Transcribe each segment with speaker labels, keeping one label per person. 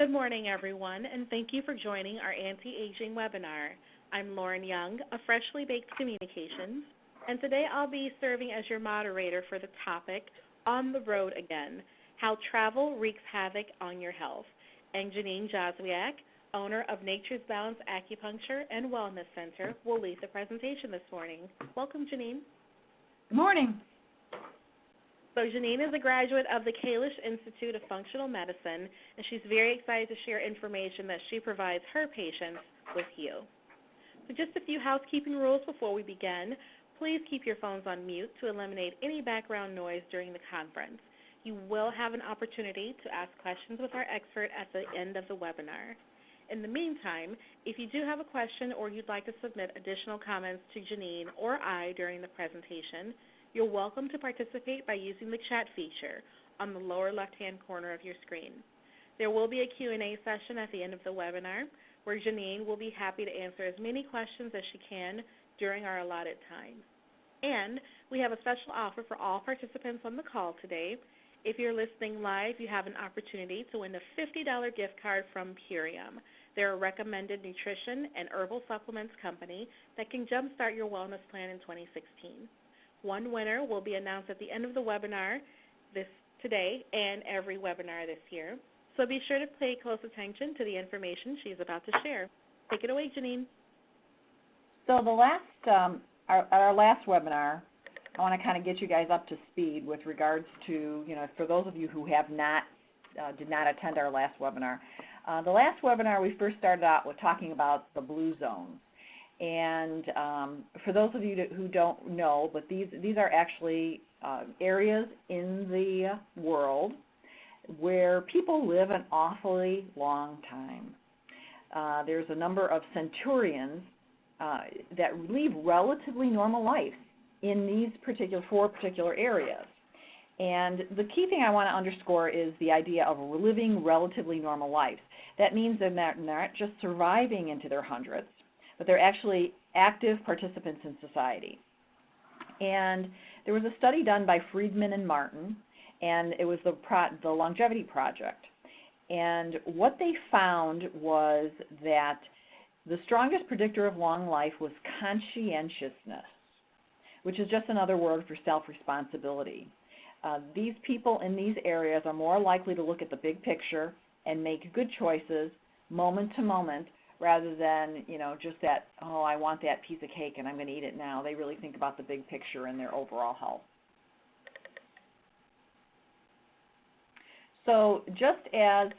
Speaker 1: Good morning, everyone, and thank you for joining our anti-aging webinar. I'm Lauren Young of Freshly Baked Communications, and today I'll be serving as your moderator for the topic, On the Road Again, How Travel Wreaks Havoc on Your Health. And Janine Joswiak, owner of Nature's Balance Acupuncture and Wellness Center, will lead the presentation this morning. Welcome, Janine.
Speaker 2: Good morning.
Speaker 1: So Janine is a graduate of the Kalish Institute of Functional Medicine, and she's very excited to share information that she provides her patients with you. So just a few housekeeping rules before we begin. Please keep your phones on mute to eliminate any background noise during the conference. You will have an opportunity to ask questions with our expert at the end of the webinar. In the meantime, if you do have a question or you'd like to submit additional comments to Janine or I during the presentation, you're welcome to participate by using the chat feature on the lower left-hand corner of your screen. There will be a Q&A session at the end of the webinar where Janine will be happy to answer as many questions as she can during our allotted time. And we have a special offer for all participants on the call today. If you're listening live, you have an opportunity to win a $50 gift card from Purium. They're a recommended nutrition and herbal supplements company that can jumpstart your wellness plan in 2016. One winner will be announced at the end of the webinar today and every webinar this year. So be sure to pay close attention to the information she's about to share. Take it away, Janine.
Speaker 2: So our last webinar, I want to kind of get you guys up to speed with regards to, for those of you who have not, did not attend our last webinar. The last webinar we first started out with talking about the blue zones. And for those of you who don't know, but these are actually areas in the world where people live an awfully long time. There's a number of centurions that lead relatively normal lives in these four particular areas. And the key thing I want to underscore is the idea of living relatively normal lives. That means they're not just surviving into their hundreds, but they're actually active participants in society. And there was a study done by Friedman and Martin, and it was the Longevity Project. And what they found was that the strongest predictor of long life was conscientiousness, which is just another word for self-responsibility. These people in these areas are more likely to look at the big picture and make good choices moment to moment, rather than, just that, oh, I want that piece of cake and I'm going to eat it now. They really think about the big picture and their overall health. So just as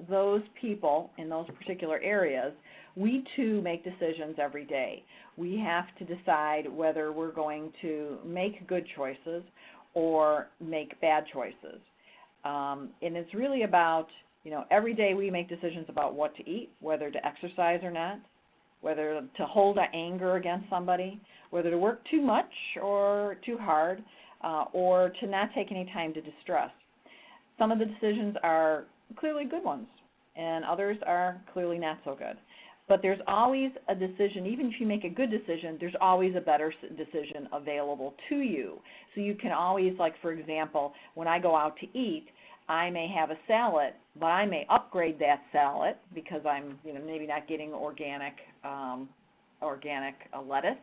Speaker 2: those people in those particular areas, we too make decisions every day. We have to decide whether we're going to make good choices or make bad choices. And it's really about, every day we make decisions about what to eat, whether to exercise or not, whether to hold an anger against somebody, whether to work too much or too hard, or to not take any time to distress. Some of the decisions are clearly good ones, and others are clearly not so good. But there's always a decision. Even if you make a good decision, there's always a better decision available to you. So you can always, like for example, when I go out to eat, I may have a salad, but I may upgrade that salad because I'm, maybe not getting organic lettuce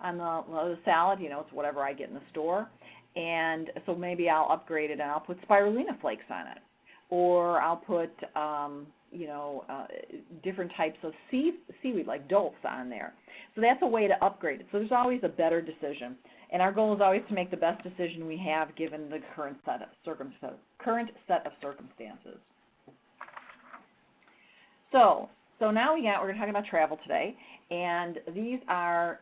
Speaker 2: on the salad. It's whatever I get in the store, and so maybe I'll upgrade it and I'll put spirulina flakes on it, or I'll put different types of seaweed like dulse on there. So that's a way to upgrade it. So there's always a better decision. And our goal is always to make the best decision we have given the current set of circumstances. So now we're going to talk about travel today, and these are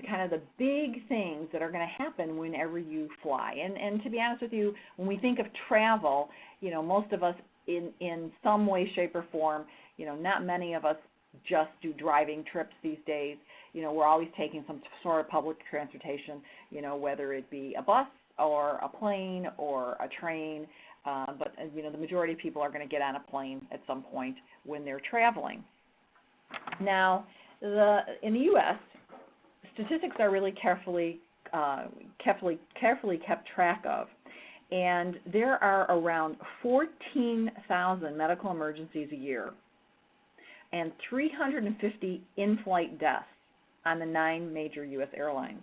Speaker 2: kind of the big things that are going to happen whenever you fly. And to be honest with you, when we think of travel, most of us in some way, shape, or form, not many of us just do driving trips these days. We're always taking some sort of public transportation, whether it be a bus or a plane or a train. But the majority of people are going to get on a plane at some point when they're traveling. Now, in the U.S., statistics are really carefully kept track of. And there are around 14,000 medical emergencies a year and 350 in-flight deaths on the 9 major U.S. airlines.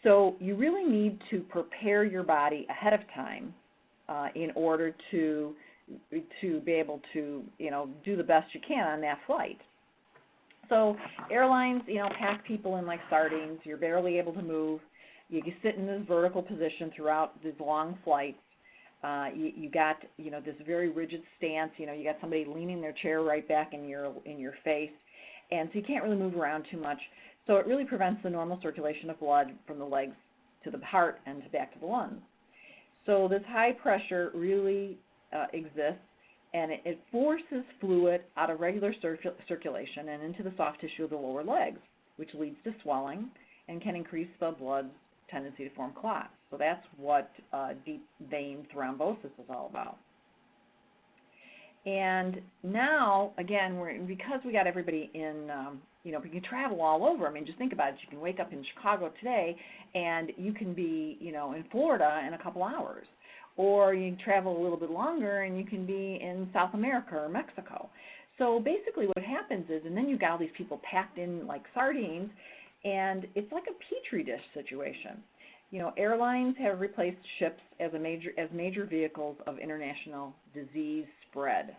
Speaker 2: So you really need to prepare your body ahead of time in order to be able to, do the best you can on that flight. So airlines, pack people in like sardines. You're barely able to move. You can sit in this vertical position throughout these long flights. You got, this very rigid stance. You got somebody leaning their chair right back in your face, and so you can't really move around too much. So it really prevents the normal circulation of blood from the legs to the heart and back to the lungs. So this high pressure really exists, and it forces fluid out of regular circulation and into the soft tissue of the lower legs, which leads to swelling and can increase the blood's tendency to form clots. So that's what deep vein thrombosis is all about. And now, again, because we got everybody in, we can travel all over. I mean, just think about it. You can wake up in Chicago today, and you can be, in Florida in a couple hours. Or you can travel a little bit longer, and you can be in South America or Mexico. So basically what happens is, and then you got all these people packed in like sardines, and it's like a petri dish situation. Airlines have replaced ships as major vehicles of international disease spread.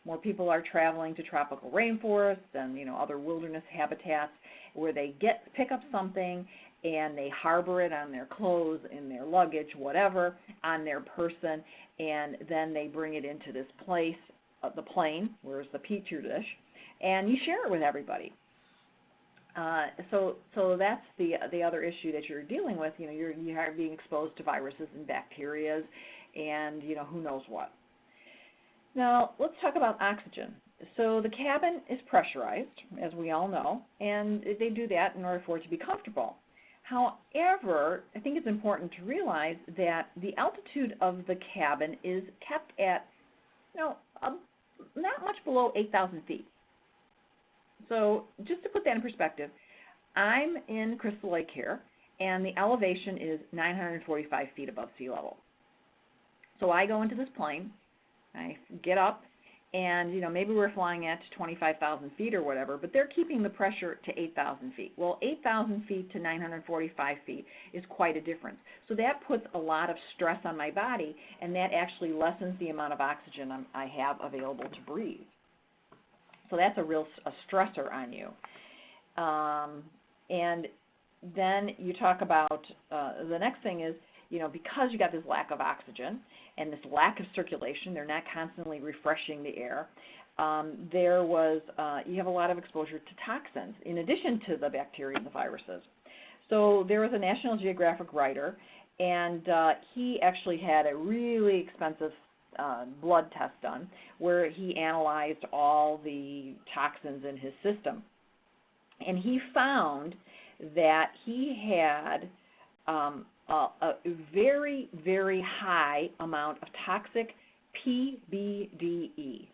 Speaker 2: More people are traveling to tropical rainforests and other wilderness habitats where they pick up something and they harbor it on their clothes, in their luggage, whatever, on their person, and then they bring it into this place, the plane, where's the petri dish, and you share it with everybody. So that's the other issue that you're dealing with. You are being exposed to viruses and bacteria, and who knows what. Now let's talk about oxygen. So the cabin is pressurized, as we all know, and they do that in order for it to be comfortable. However, I think it's important to realize that the altitude of the cabin is kept at, not much below 8,000 feet. So just to put that in perspective, I'm in Crystal Lake here, and the elevation is 945 feet above sea level. So I go into this plane, I get up, and maybe we're flying at 25,000 feet or whatever, but they're keeping the pressure to 8,000 feet. Well, 8,000 feet to 945 feet is quite a difference. So that puts a lot of stress on my body, and that actually lessens the amount of oxygen I have available to breathe. So that's a stressor on you. And then you talk about the next thing is, because you got this lack of oxygen and this lack of circulation, they're not constantly refreshing the air. You have a lot of exposure to toxins in addition to the bacteria and the viruses. So there was a National Geographic writer, and he actually had a really expensive blood test done where he analyzed all the toxins in his system. And he found that he had a very, very high amount of toxic PBDE.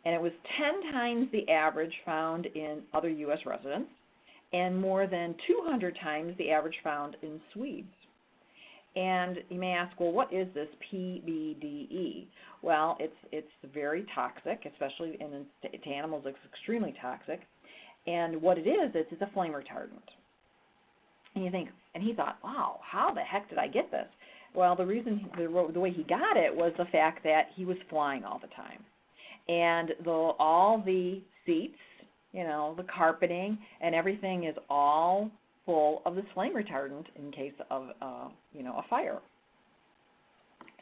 Speaker 2: And it was 10 times the average found in other U.S. residents and more than 200 times the average found in Swedes. And you may ask, well, what is this PBDE? Well, it's very toxic, especially to animals. It's extremely toxic. And what it is, it's a flame retardant. And you think, and he thought, wow, how the heck did I get this? Well, the way he got it was the fact that he was flying all the time. And all the seats, the carpeting and everything is all full of this flame retardant in case of, a fire.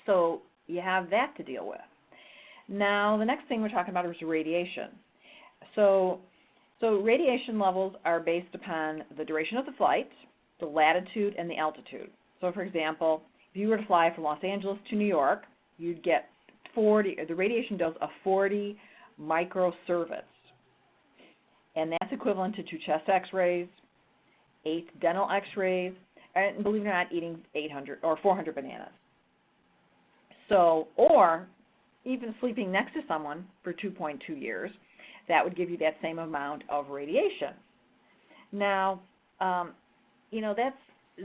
Speaker 2: So you have that to deal with. Now, the next thing we're talking about is radiation. So radiation levels are based upon the duration of the flight, the latitude, and the altitude. So, for example, if you were to fly from Los Angeles to New York, you'd get the radiation dose of 40 microsieverts. And that's equivalent to 2 chest x-rays, 8 dental x-rays, and believe it or not, eating 800 or 400 bananas. So, or even sleeping next to someone for 2.2 years, that would give you that same amount of radiation. Now,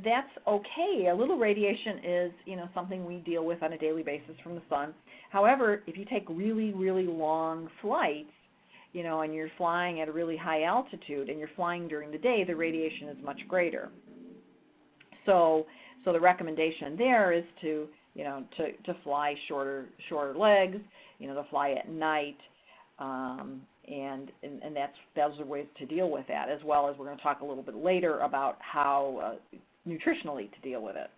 Speaker 2: that's okay. A little radiation is, something we deal with on a daily basis from the sun. However, if you take really, really long flights, and you're flying at a really high altitude and you're flying during the day, the radiation is much greater. So the recommendation there is to fly shorter legs, to fly at night, and those are ways to deal with that, as well as we're going to talk a little bit later about how nutritionally to deal with it.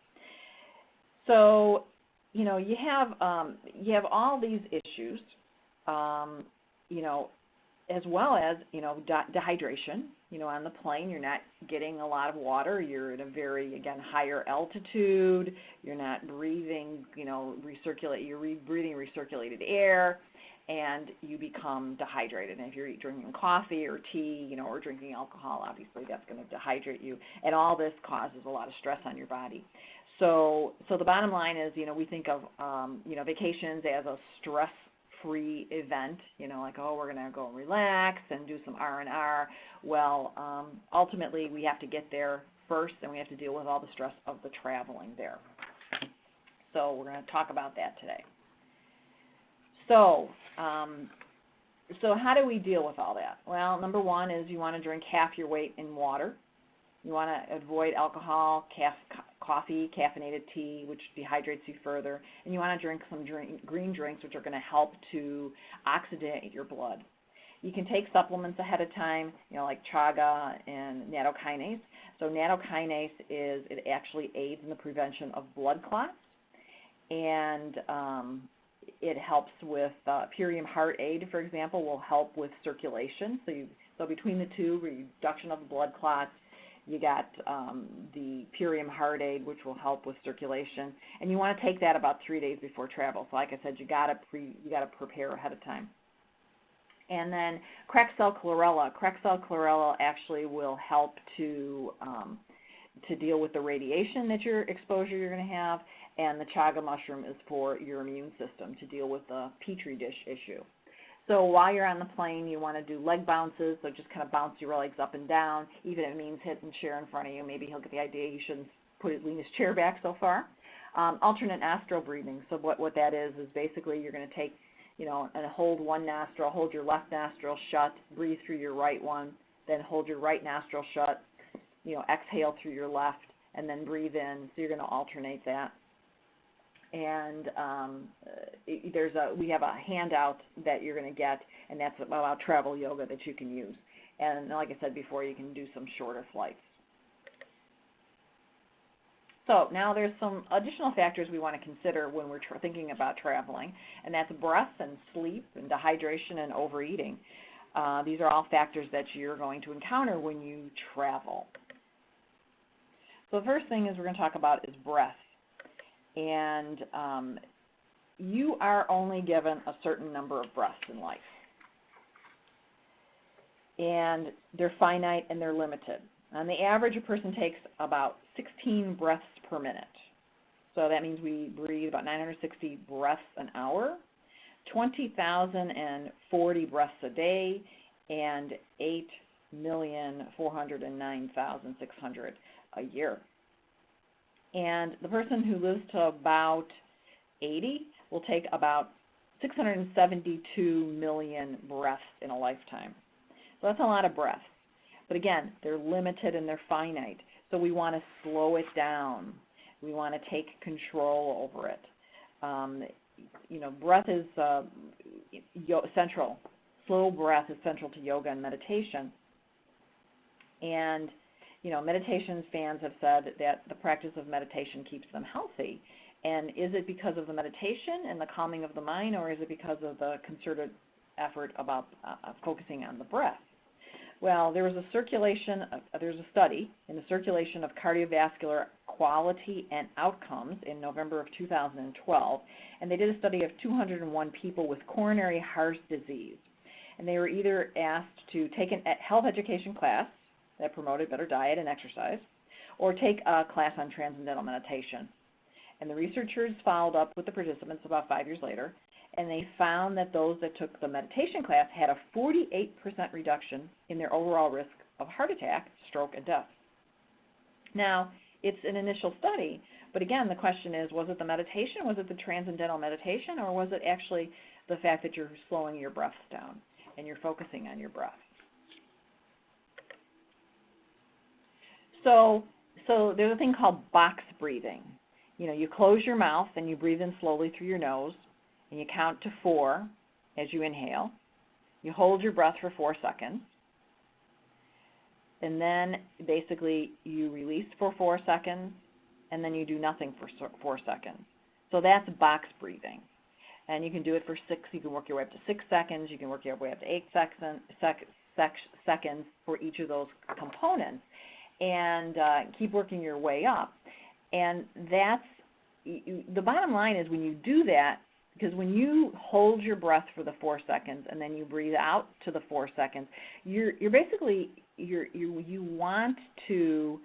Speaker 2: So, you have all these issues, as well as, dehydration. On the plane, you're not getting a lot of water. You're at a very, again, higher altitude. You're not breathing, you're breathing recirculated air, and you become dehydrated. And if you're drinking coffee or tea, or drinking alcohol, obviously that's going to dehydrate you. And all this causes a lot of stress on your body. So the bottom line is, we think of, vacations as a stress-free event, like, oh, we're going to go and relax and do some R&R. Well, ultimately, we have to get there first, and we have to deal with all the stress of the traveling there. So we're going to talk about that today. So how do we deal with all that? Well, number one is you want to drink half your weight in water. You want to avoid alcohol, coffee, caffeinated tea, which dehydrates you further. And you want to drink some green drinks, which are going to help to oxidate your blood. You can take supplements ahead of time, like chaga and nattokinase. So nattokinase it actually aids in the prevention of blood clots, and it helps with Purium Heart Aid, for example, will help with circulation. So between the two, reduction of the blood clots, you got the Purium Heart Aid, which will help with circulation, and you want to take that about 3 days before travel. So, like I said, you got to prepare ahead of time. And then Crackcell chlorella. Crackcell chlorella actually will help to deal with the radiation exposure you're going to have, and the chaga mushroom is for your immune system to deal with the petri dish issue. So while you're on the plane, you want to do leg bounces, so just kind of bounce your legs up and down, even if it means hitting the chair in front of you. Maybe he'll get the idea you shouldn't lean his chair back so far. Alternate nostril breathing. So what that is basically you're going to take, and hold one nostril, hold your left nostril shut, breathe through your right one, then hold your right nostril shut, exhale through your left, and then breathe in. So you're going to alternate that. And we have a handout that you're going to get, and that's about travel yoga that you can use. And like I said before, you can do some shorter flights. So now there's some additional factors we want to consider when we're thinking about traveling, and that's breath and sleep and dehydration and overeating. These are all factors that you're going to encounter when you travel. So the first thing we're going to talk about is breath. And you are only given a certain number of breaths in life. And they're finite and they're limited. On the average, a person takes about 16 breaths per minute. So that means we breathe about 960 breaths an hour, 20,040 breaths a day, and 8,409,600 a year. And the person who lives to about 80 will take about 672 million breaths in a lifetime. So that's a lot of breaths. But again, they're limited and they're finite. So we want to slow it down. We want to take control over it. Breath is central. Slow breath is central to yoga and meditation. And meditation fans have said that the practice of meditation keeps them healthy. And is it because of the meditation and the calming of the mind, or is it because of the concerted effort about focusing on the breath? Well, there's a study in the Circulation of Cardiovascular Quality and Outcomes in November of 2012, and they did a study of 201 people with coronary heart disease. And they were either asked to take a health education class that promoted better diet and exercise, or take a class on transcendental meditation. And the researchers followed up with the participants about 5 years later, and they found that those that took the meditation class had a 48% reduction in their overall risk of heart attack, stroke, and death. Now, it's an initial study. But again, the question is, was it the meditation, was it the transcendental meditation, or was it actually the fact that you're slowing your breaths down and you're focusing on your breath? So there's a thing called box breathing. You close your mouth and you breathe in slowly through your nose, and you count to 4 as you inhale. You hold your breath for 4 seconds, and then basically you release for 4 seconds, and then you do nothing for 4 seconds. So that's box breathing. And you can do it for 6. You can work your way up to 6 seconds. You can work your way up to 8 seconds for each of those components, and keep working your way up. And that's the bottom line is when you do that, because when you hold your breath for the 4 seconds and then you breathe out to the 4 seconds, you're basically you want to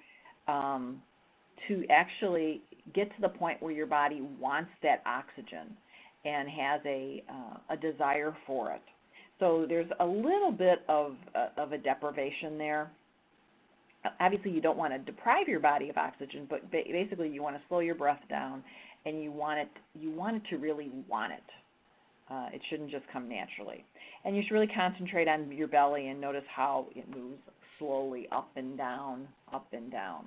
Speaker 2: actually get to the point where your body wants that oxygen and has a desire for it. So there's a little bit of a deprivation there. Obviously, you don't want to deprive your body of oxygen, but basically you want to slow your breath down, and you want it to really want it. It shouldn't just come naturally. And you should really concentrate on your belly and notice how it moves slowly up and down, up and down.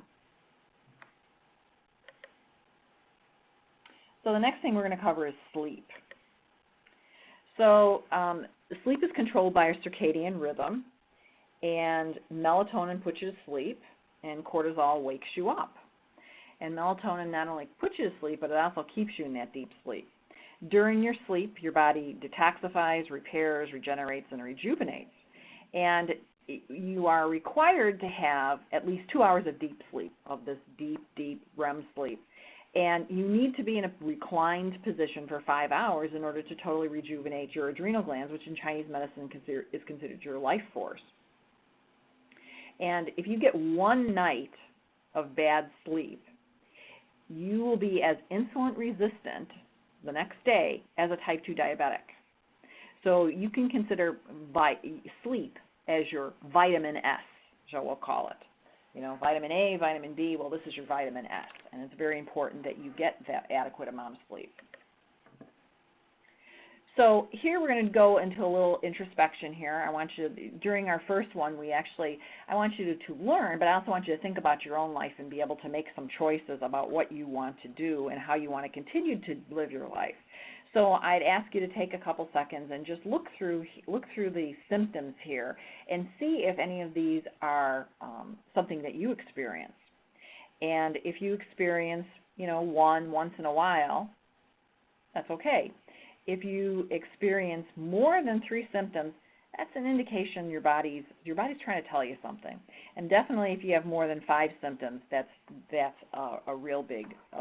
Speaker 2: So the next thing we're going to cover is sleep. So sleep is controlled by a circadian rhythm, and melatonin puts you to sleep, and cortisol wakes you up. And melatonin not only puts you to sleep, but it also keeps you in that deep sleep. During your sleep, your body detoxifies, repairs, regenerates, and rejuvenates. And you are required to have at least 2 hours of deep sleep, of this deep, deep REM sleep. And you need to be in a reclined position for 5 hours in order to totally rejuvenate your adrenal glands, which in Chinese medicine is considered your life force. And if you get 1 night of bad sleep, you will be as insulin resistant the next day as a type 2 diabetic. So you can consider sleep as your vitamin S, so we'll call it. Vitamin A, vitamin D, well, this is your vitamin S, and it's very important that you get that adequate amount of sleep. So here we're going to go into a little introspection here. I want you to, during our first one, I want you to learn, but I also want you to think about your own life and be able to make some choices about what you want to do and how you want to continue to live your life. So I'd ask you to take a couple seconds and just look through the symptoms here and see if any of these are something that you experience. And if you experience, once in a while, that's okay. If you experience more than 3 symptoms, that's an indication your body's trying to tell you something. And definitely if you have more than 5 symptoms, that's a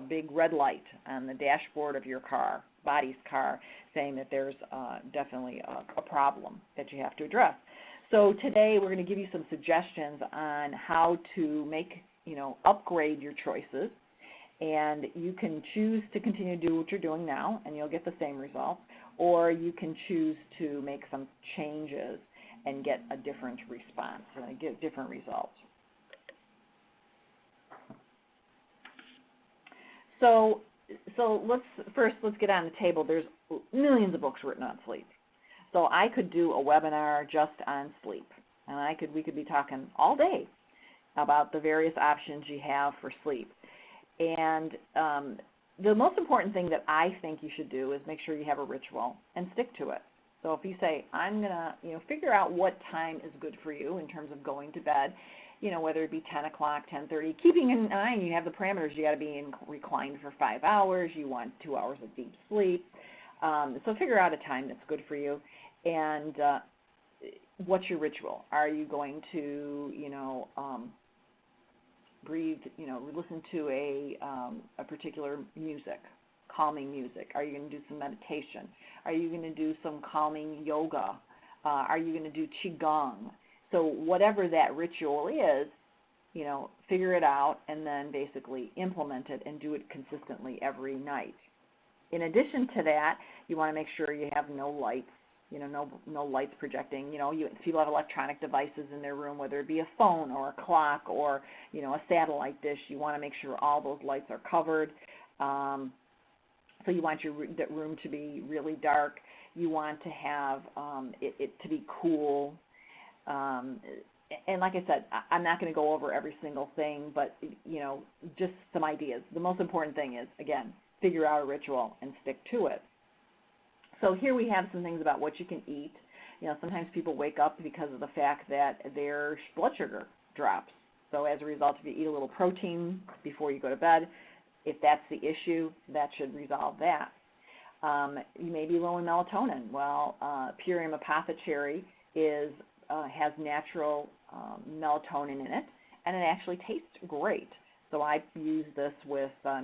Speaker 2: big red light on the dashboard of your body's car, saying that there's definitely a problem that you have to address. So today we're going to give you some suggestions on how to upgrade your choices. And you can choose to continue to do what you're doing now, and you'll get the same results, or you can choose to make some changes and get a different response, and get different results. So let's get on the table. There's millions of books written on sleep. So I could do a webinar just on sleep, and we could be talking all day about the various options you have for sleep. And the most important thing that I think you should do is make sure you have a ritual and stick to it. So if you say, I'm going to figure out what time is good for you in terms of going to bed, whether it be 10 o'clock, 10:30, keeping in mind you have the parameters. You got to be reclined for 5 hours. You want 2 hours of deep sleep. So figure out a time that's good for you. And what's your ritual? Are you going to, breathe, listen to a particular music, calming music? Are you going to do some meditation? Are you going to do some calming yoga? Are you going to do qigong? So whatever that ritual is, figure it out and then basically implement it and do it consistently every night. In addition to that, you want to make sure you have no lights no lights projecting. People have electronic devices in their room, whether it be a phone or a clock or, a satellite dish. You want to make sure all those lights are covered. So you want your room to be really dark. You want to have it to be cool. And like I said, I'm not going to go over every single thing, but, just some ideas. The most important thing is, again, figure out a ritual and stick to it. So here we have some things about what you can eat. Sometimes people wake up because of the fact that their blood sugar drops. So as a result, if you eat a little protein before you go to bed, if that's the issue, that should resolve that. You may be low in melatonin. Well, Purium apothecary has natural melatonin in it, and it actually tastes great. So I use this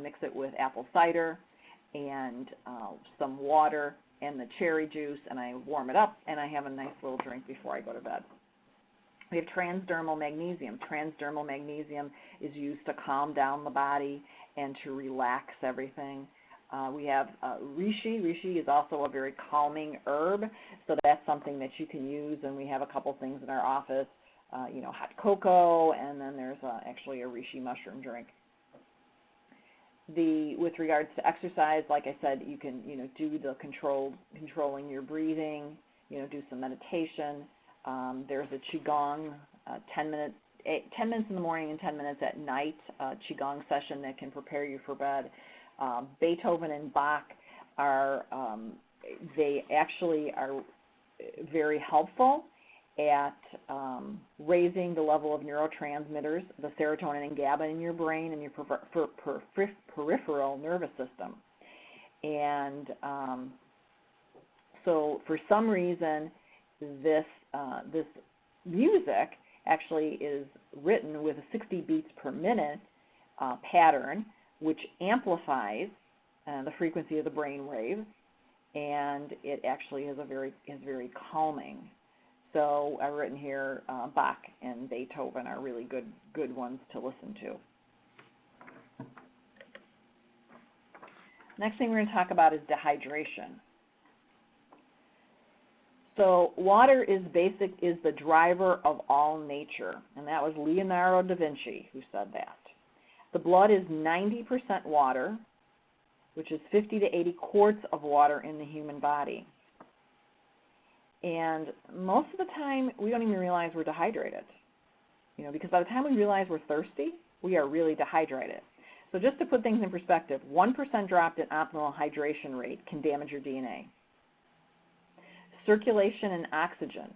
Speaker 2: mix it with apple cider and some water and the cherry juice, and I warm it up, and I have a nice little drink before I go to bed. We have transdermal magnesium. Transdermal magnesium is used to calm down the body and to relax everything. We have reishi. Reishi is also a very calming herb, so that's something that you can use, and we have a couple things in our office, hot cocoa, and then there's actually a reishi mushroom drink. With regards to exercise, like I said, you can do the controlling your breathing, do some meditation. There's a qigong, 10 minutes in the morning and 10 minutes at night qigong session that can prepare you for bed. Beethoven and Bach they actually are very helpful at raising the level of neurotransmitters, the serotonin and GABA in your brain and your peripheral nervous system. And so for some reason, this music actually is written with a 60 beats per minute pattern, which amplifies the frequency of the brain wave, and it actually is very calming. So I've written here Bach and Beethoven are really good ones to listen to. Next thing we're going to talk about is dehydration. So water is the driver of all nature, and that was Leonardo da Vinci who said that. The blood is 90% water, which is 50 to 80 quarts of water in the human body. And most of the time, we don't even realize we're dehydrated, because by the time we realize we're thirsty, we are really dehydrated. So just to put things in perspective, 1% drop in optimal hydration rate can damage your DNA. Circulation and oxygen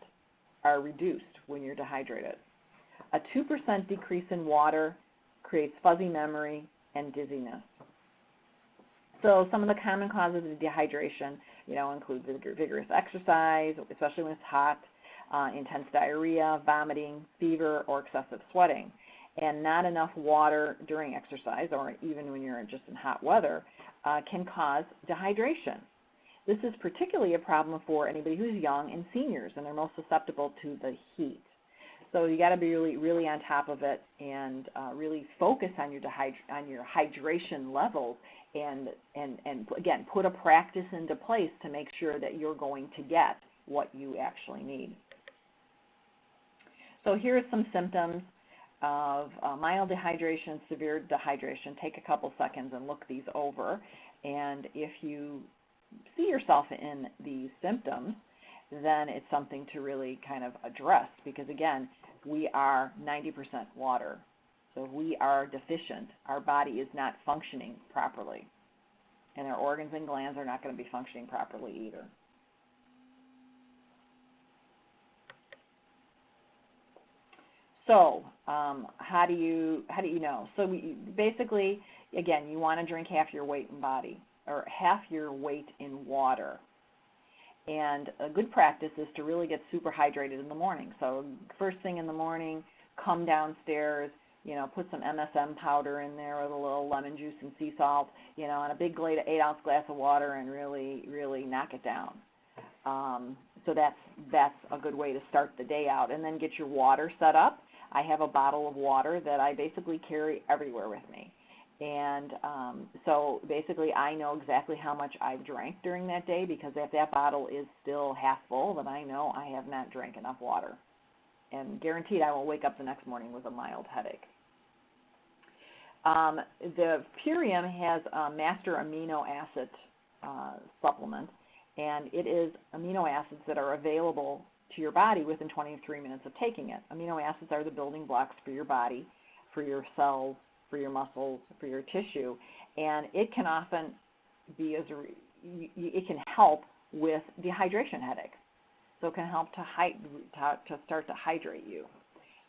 Speaker 2: are reduced when you're dehydrated. A 2% decrease in water creates fuzzy memory and dizziness. So some of the common causes of dehydration, include vigorous exercise, especially when it's hot, intense diarrhea, vomiting, fever, or excessive sweating. And not enough water during exercise, or even when you're just in hot weather, can cause dehydration. This is particularly a problem for anybody who's young and seniors, and they're most susceptible to the heat. So you got to be really on top of it and really focus on your hydration levels, and again, put a practice into place to make sure that you're going to get what you actually need. So here are some symptoms of mild dehydration, severe dehydration. Take a couple seconds and look these over, and if you see yourself in these symptoms, then it's something to really kind of address, because again, we are 90% water. So if we are deficient, our body is not functioning properly, and our organs and glands are not going to be functioning properly either. So how do you know? So basically, again, you want to drink half your weight in body, or half your weight in water. And a good practice is to really get super hydrated in the morning. So first thing in the morning, come downstairs, put some MSM powder in there with a little lemon juice and sea salt, and a big 8-ounce glass of water, and really knock it down. So that's a good way to start the day out. And then get your water set up. I have a bottle of water that I basically carry everywhere with me. And so basically I know exactly how much I've drank during that day, because if that bottle is still half full, then I know I have not drank enough water. And guaranteed I will wake up the next morning with a mild headache. The Purium has a master amino acid supplement, and it is amino acids that are available to your body within 23 minutes of taking it. Amino acids are the building blocks for your body, for your cells, for your muscles, for your tissue, and it can often be it can help with dehydration headaches. So it can help to start to hydrate you.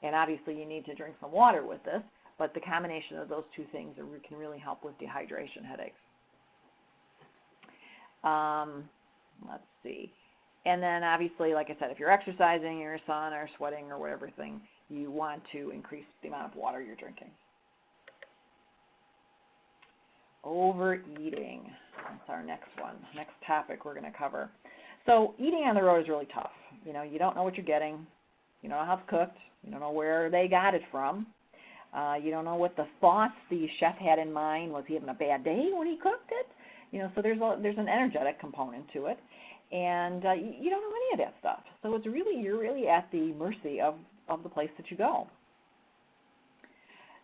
Speaker 2: And obviously you need to drink some water with this, but the combination of those two things can really help with dehydration headaches. Let's see. And then obviously, like I said, if you're exercising, you're sun or sweating or whatever thing, you want to increase the amount of water you're drinking. Overeating. That's our next one. Next topic we're going to cover. So eating on the road is really tough. You know, you don't know what you're getting. You don't know how it's cooked. You don't know where they got it from. You don't know what the thoughts the chef had in mind. Was he having a bad day when he cooked it? You know, so there's an energetic component to it, and you don't know any of that stuff. So you're really at the mercy of the place that you go.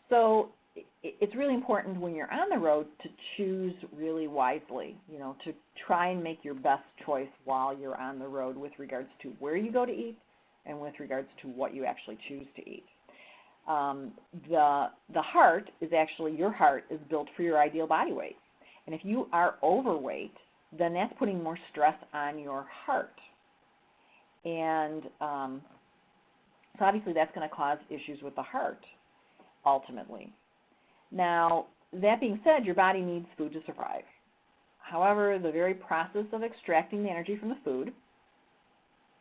Speaker 2: So it's really important when you're on the road to choose really wisely, you know, to try and make your best choice while you're on the road with regards to where you go to eat and with regards to what you actually choose to eat. The heart is actually, your heart is built for your ideal body weight. And if you are overweight, then that's putting more stress on your heart. And so obviously that's going to cause issues with the heart, ultimately. Now, that being said, your body needs food to survive. However, the very process of extracting the energy from the food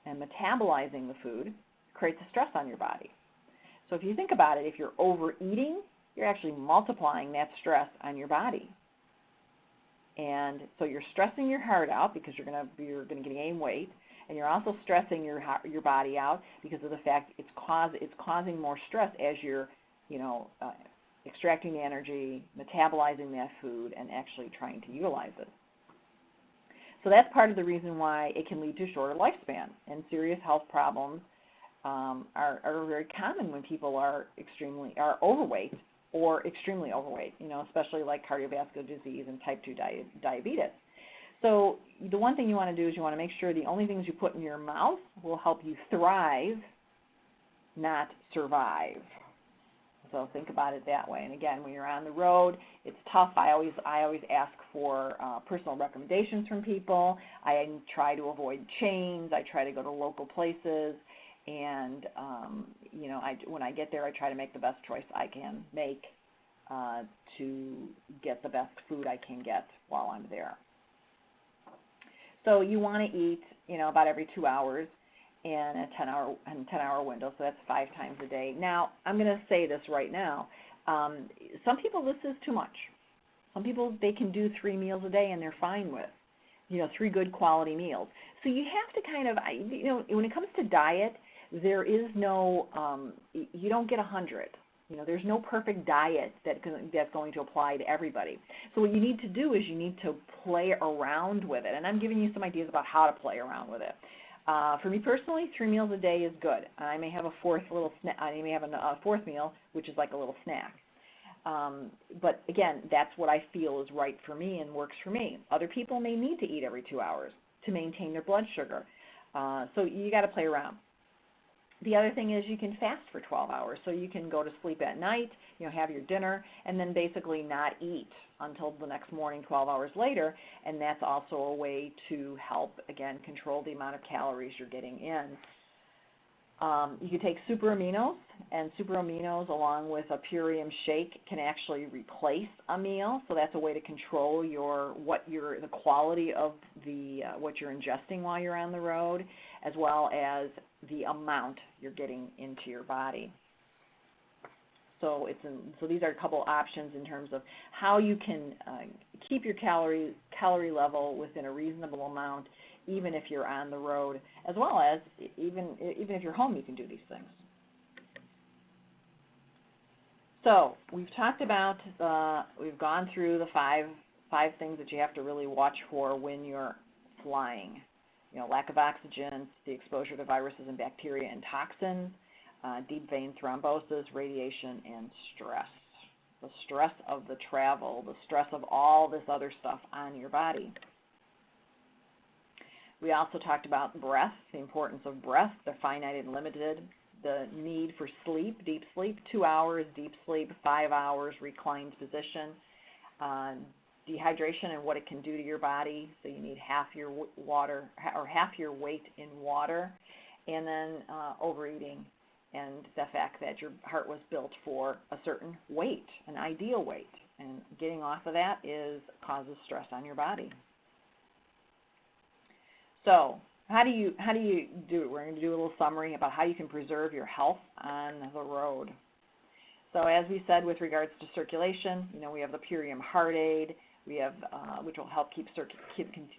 Speaker 2: and metabolizing the food creates a stress on your body. So if you think about it, if you're overeating, you're actually multiplying that stress on your body. And so you're stressing your heart out because you're going to gain weight, and you're also stressing your body out because of the fact it's causing more stress as you're, extracting the energy, metabolizing that food, and actually trying to utilize it. So that's part of the reason why it can lead to shorter lifespan, and serious health problems are very common when people are overweight or extremely overweight, especially like cardiovascular disease and type 2 diabetes. So the one thing you want to do is you want to make sure the only things you put in your mouth will help you thrive, not survive. So think about it that way. And again, when you're on the road, it's tough. I always ask for personal recommendations from people. I try to avoid chains. I try to go to local places. And, when I get there, I try to make the best choice I can make to get the best food I can get while I'm there. So you want to eat, about every 2 hours in a 10-hour window, so that's 5 times a day. Now, I'm going to say this right now. Some people, this is too much. Some people, they can do 3 meals a day and they're fine with, 3 good quality meals. So you have to kind of, when it comes to diet, there is no, you don't get 100. There's no perfect diet that's going to apply to everybody. So what you need to do is you need to play around with it. And I'm giving you some ideas about how to play around with it. For me personally, 3 meals a day is good. I may have a fourth meal, which is like a little snack. But again, that's what I feel is right for me and works for me. Other people may need to eat every 2 hours to maintain their blood sugar. So you got to play around. The other thing is you can fast for 12 hours. So you can go to sleep at night, have your dinner, and then basically not eat until the next morning 12 hours later. And that's also a way to help, again, control the amount of calories you're getting in. You can take super aminos, and super aminos along with a Purium shake can actually replace a meal. So that's a way to control the quality of what you're ingesting while you're on the road, as well as the amount you're getting into your body. So these are a couple options in terms of how you can keep your calorie level within a reasonable amount, even if you're on the road, as well as even if you're home, you can do these things. So we've talked about, we've gone through the five things that you have to really watch for when you're flying. You know, lack of oxygen, the exposure to viruses and bacteria and toxins, deep vein thrombosis, radiation, and stress. The stress of the travel, the stress of all this other stuff on your body. We also talked about breath, the importance of breath, the finite and limited, the need for sleep, deep sleep, 2 hours deep sleep, 5 hours reclined position, dehydration and what it can do to your body. So you need half your water or half your weight in water, and then overeating and the fact that your heart was built for a certain weight, an ideal weight, and getting off of that causes stress on your body. So how do you do it? We're going to do a little summary about how you can preserve your health on the road. So as we said, with regards to circulation, you know, we have the Purium Heart Aid, we have which will help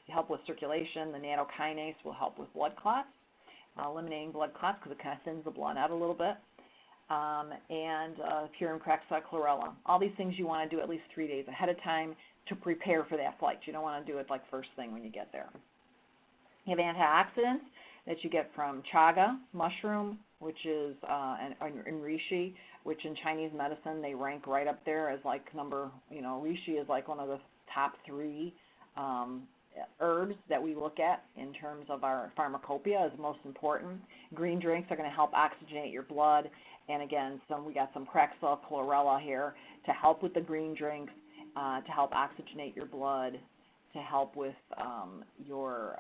Speaker 2: help with circulation. The nattokinase will help with blood clots, eliminating blood clots because it kind of thins the blood out a little bit. And Purium Chlorella. All these things you want to do at least 3 days ahead of time to prepare for that flight. You don't want to do it like first thing when you get there. You have antioxidants that you get from chaga mushroom, which is and reishi, which in Chinese medicine they rank right up there as like reishi is like one of the top 3 herbs that we look at in terms of our pharmacopoeia as most important. Green drinks are going to help oxygenate your blood, and again, we got some chlorella here to help with the green drinks, to help oxygenate your blood, to help with your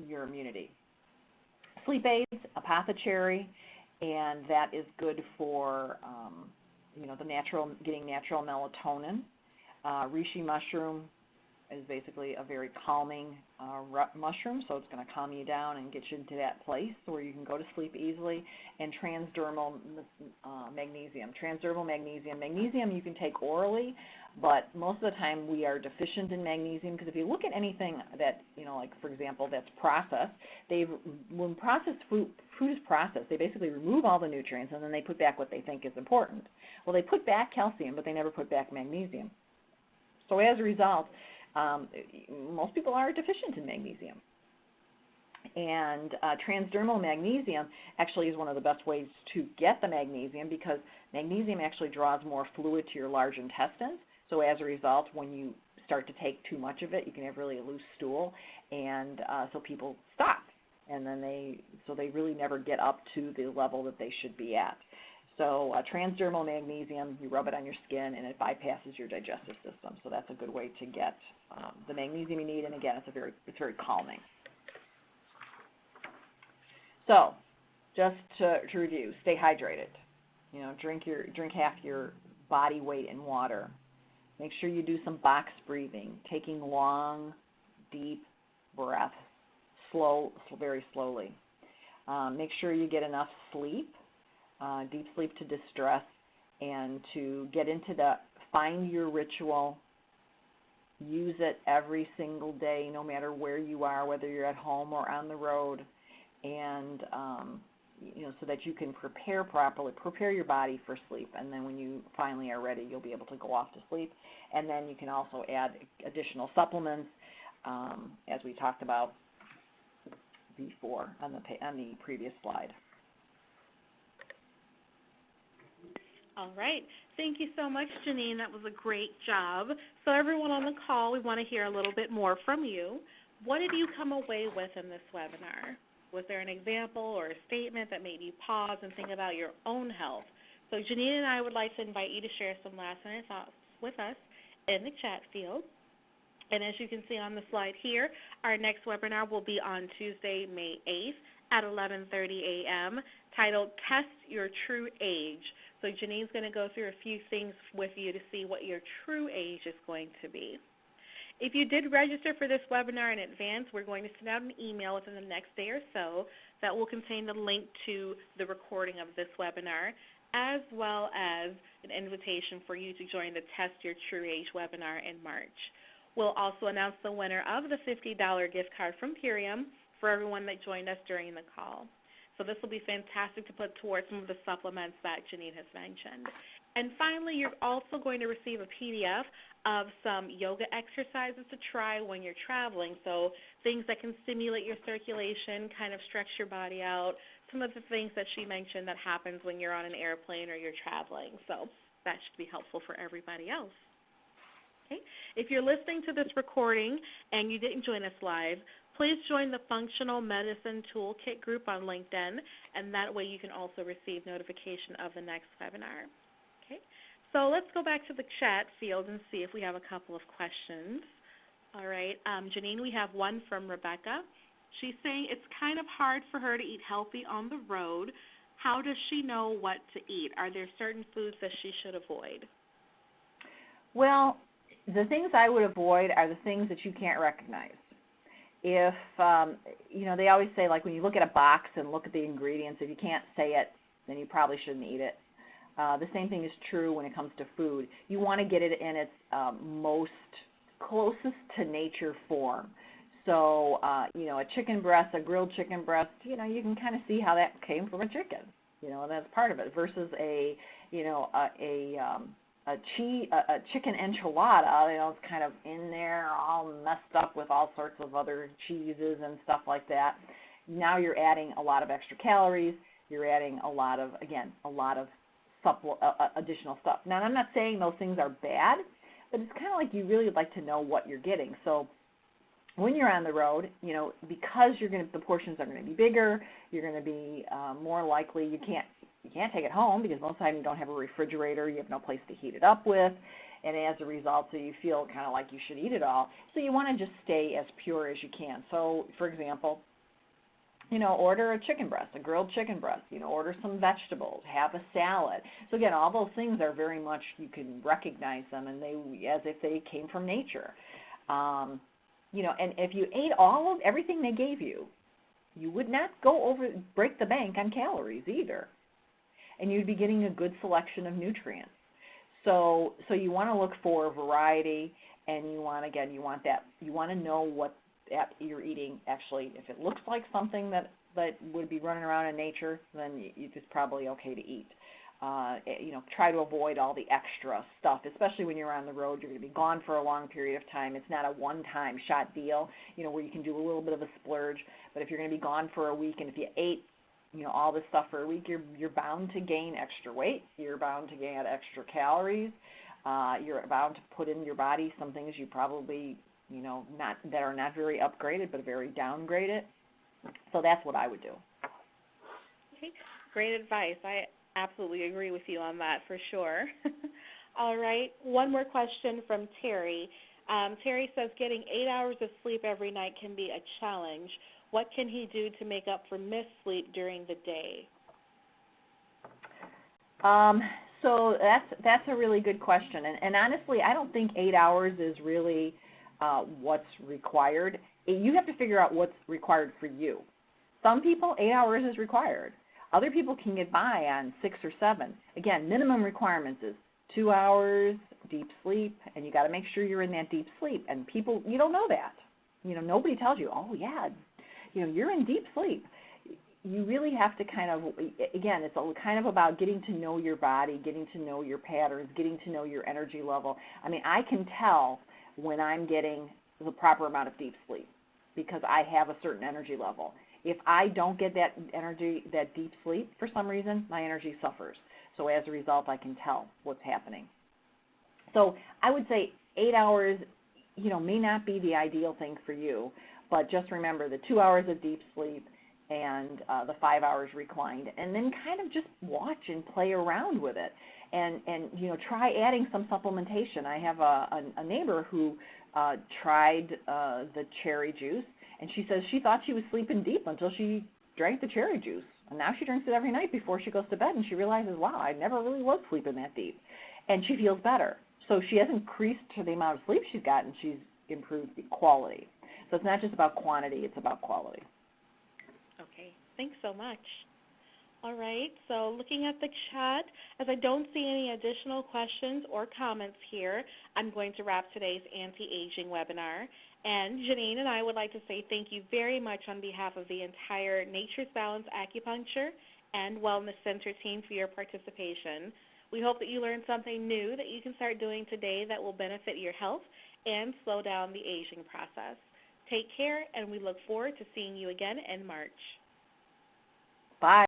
Speaker 2: immunity. Sleep aids, apothecary, and that is good for getting natural melatonin. Reishi mushroom is basically a very calming mushroom, so it's going to calm you down and get you into that place where you can go to sleep easily. And transdermal magnesium. Transdermal magnesium you can take orally, but most of the time we are deficient in magnesium because if you look at anything that, like for example, that's processed, when processed food is processed, they basically remove all the nutrients and then they put back what they think is important. Well, they put back calcium, but they never put back magnesium. So as a result, most people are deficient in magnesium. And transdermal magnesium actually is one of the best ways to get the magnesium because magnesium actually draws more fluid to your large intestines. So as a result, when you start to take too much of it, you can have really loose stool, and so people stop. And then they really never get up to the level that they should be at. So transdermal magnesium, you rub it on your skin, and it bypasses your digestive system. So that's a good way to get the magnesium you need. And again, it's very calming. So just to review, stay hydrated. Drink half your body weight in water. Make sure you do some box breathing, taking long, deep breaths, very slowly. Make sure you get enough sleep. Deep sleep to distress, and to get into find your ritual, use it every single day, no matter where you are, whether you're at home or on the road, and so that you can prepare properly, prepare your body for sleep, and then when you finally are ready, you'll be able to go off to sleep. And then you can also add additional supplements, as we talked about before on the previous slide.
Speaker 1: All right. Thank you so much, Janine. That was a great job. So everyone on the call, we want to hear a little bit more from you. What did you come away with in this webinar? Was there an example or a statement that made you pause and think about your own health? So Janine and I would like to invite you to share some last-minute thoughts with us in the chat field. And as you can see on the slide here, our next webinar will be on Tuesday, May 8th at 11:30 a.m., titled Test Your True Age. So Janine's going to go through a few things with you to see what your true age is going to be. If you did register for this webinar in advance, we're going to send out an email within the next day or so that will contain the link to the recording of this webinar, as well as an invitation for you to join the Test Your True Age webinar in March. We'll also announce the winner of the $50 gift card from Purium for everyone that joined us during the call. So this will be fantastic to put towards some of the supplements that Janine has mentioned. And finally, you're also going to receive a PDF of some yoga exercises to try when you're traveling. So things that can stimulate your circulation, kind of stretch your body out, some of the things that she mentioned that happens when you're on an airplane or you're traveling. So that should be helpful for everybody else. Okay. If you're listening to this recording and you didn't join us live, please join the Functional Medicine Toolkit group on LinkedIn, and that way you can also receive notification of the next webinar. Okay. So let's go back to the chat field and see if we have a couple of questions. All right. Janine, we have one from Rebecca. She's saying it's kind of hard for her to eat healthy on the road. How does she know what to eat? Are there certain foods that she should avoid?
Speaker 2: Well, the things I would avoid are the things that you can't recognize. If, they always say, like, when you look at a box and look at the ingredients, if you can't say it, then you probably shouldn't eat it. The same thing is true when it comes to food. You want to get it in its most closest to nature form. So, a chicken breast, a grilled chicken breast, you can kind of see how that came from a chicken, and that's part of it, versus a chicken enchilada, it's kind of in there all messed up with all sorts of other cheeses and stuff like that. Now you're adding a lot of extra calories. You're adding a lot of additional stuff. Now, I'm not saying those things are bad, but it's kind of like you really like to know what you're getting. So when you're on the road, because the portions are going to be bigger, you're going to be more likely you can't take it home because most of the time you don't have a refrigerator, you have no place to heat it up with, and as a result, so you feel kind of like you should eat it all. So you want to just stay as pure as you can. So, for example, order a chicken breast, a grilled chicken breast, order some vegetables, have a salad. So again, all those things are very much, you can recognize them and as if they came from nature. And if you ate everything they gave you, you would not break the bank on calories either. And you'd be getting a good selection of nutrients. So you want to look for variety, and you want to know what that you're eating actually. If it looks like something that would be running around in nature, then it's probably okay to eat. Try to avoid all the extra stuff, especially when you're on the road. You're going to be gone for a long period of time. It's not a one-time shot deal, where you can do a little bit of a splurge. But if you're going to be gone for a week, and if you ate all this stuff for a week, you're bound to gain extra weight. You're bound to gain extra calories. You're bound to put in your body some things you probably, that are not very upgraded, but very downgraded. So that's what I would do.
Speaker 1: Okay, great advice. I absolutely agree with you on that for sure. All right, one more question from Terry. Terry says getting 8 hours of sleep every night can be a challenge. What can he do to make up for missed sleep during the day?
Speaker 2: So that's a really good question. And honestly, I don't think 8 hours is really what's required. You have to figure out what's required for you. Some people, 8 hours is required. Other people can get by on 6 or 7. Again, minimum requirements is 2 hours deep sleep, and you got to make sure you're in that deep sleep. And people, you don't know that. Nobody tells you, oh yeah, you're in deep sleep. You really have to kind of, again, it's kind of about getting to know your body, getting to know your patterns, getting to know your energy level. I mean, I can tell when I'm getting the proper amount of deep sleep because I have a certain energy level. If I don't get that energy, that deep sleep, for some reason, my energy suffers. So as a result, I can tell what's happening. So I would say 8 hours, may not be the ideal thing for you, but just remember the 2 hours of deep sleep and the 5 hours reclined, and then kind of just watch and play around with it, and try adding some supplementation. I have a neighbor who tried the cherry juice, and she says she thought she was sleeping deep until she drank the cherry juice, and now she drinks it every night before she goes to bed, and she realizes, wow, I never really was sleeping that deep, and she feels better. So she has increased the amount of sleep she's gotten, she's improved the quality. So it's not just about quantity, it's about quality.
Speaker 1: Okay, thanks so much. All right, so looking at the chat, as I don't see any additional questions or comments here, I'm going to wrap today's anti-aging webinar. And Janine and I would like to say thank you very much on behalf of the entire Nature's Balance Acupuncture and Wellness Center team for your participation. We hope that you learned something new that you can start doing today that will benefit your health and slow down the aging process. Take care, and we look forward to seeing you again in March.